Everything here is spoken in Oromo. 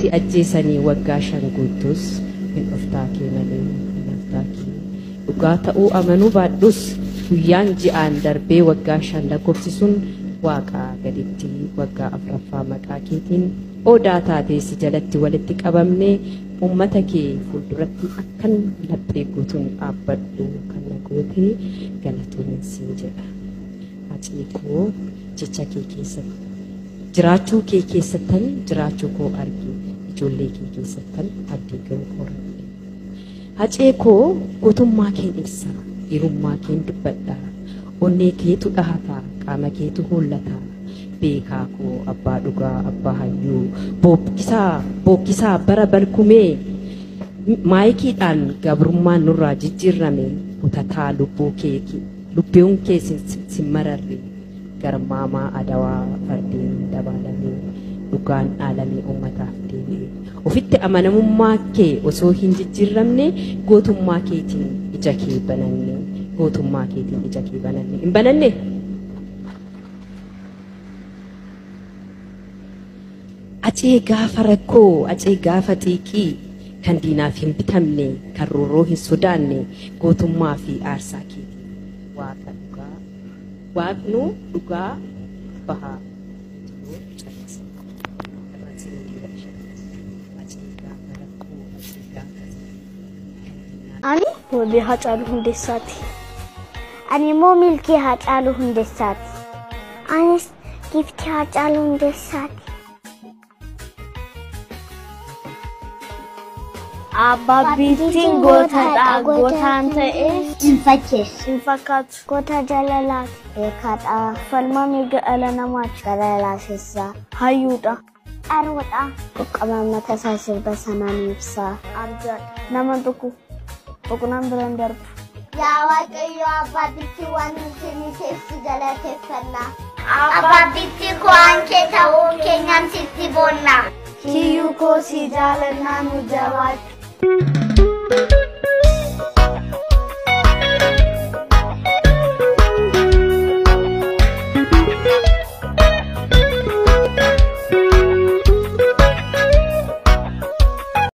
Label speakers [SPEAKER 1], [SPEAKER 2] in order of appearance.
[SPEAKER 1] si ajjeesanii waggaa 5 guutus hin oftaakee malee hin oftaakee dhugaa ta'uu amanuu baadhus guyyaan ji'aan darbee waggaa 5 lakkoofsisuun waaqaa gaditti waggaa 4ffaa maqaa keetiin odaa taatee si jalatti walitti qabamnee ummata kee fuulduratti akkan laphee guutuun dhaabbadhu kan nagootee galatuun siin jedha. Haceekoo jecha kee keessatti jiraachuu kee keessattan jiraachuu koo argi ijoollee kee keessattan abdii koo horadhe. Haceekoo guutummaa kee ibsa hirummaa kee dubbadha onnee keetu dhahataa qaama keetu hollataa beekaa koo abbaa dhugaa abbaa hayyuu bookkisaa bara balkumee maayikiidhaan gabrummaan nurraa jijjiirrame utataa lubbuun kee simmararre garmaamaa adawaa fardeen dabalamee dhugaan dhaalamee ummataaf deebi'e ofitti amanamummaa kee osoo hin jijjiirramne gootummaa keetiin ija kee bananne gootummaa keetiin ija kee bananne hin bananne. Acee gaafa rakkoo acee gaafa xiiqii kan diinaaf hin bitamne kan rooroo hin sodaanne gootummaa fi aarsaa keetiin waaqa dhugaa waaqnu dhugaa bahaa
[SPEAKER 2] ani wali Hacaaluu Hundeessaati. Ani immoo milkii Hacaaluu Hundeessaati. Anis giftii Hacaaluu Hundeessaati.
[SPEAKER 3] Abbabbiitiin gootadha gootaan ta'e
[SPEAKER 2] hin fakkaatu goota jaalalaati beekaadha falma mirga dhala namaati galalaafessaa hayyuudha arwoodha qaqqabammata isaa sirba sanaan ibsaa arjaadha nama tokko boqonnaan biraan darbu.
[SPEAKER 4] Yaa Waaqayyo abbabbiitti waan nuti keessi galateeffanna. Abbabbiitti waan kee ta'uu keenyaan sitti boonna.
[SPEAKER 3] Kiyyuu koo si jaalannaa nu jabaadhu.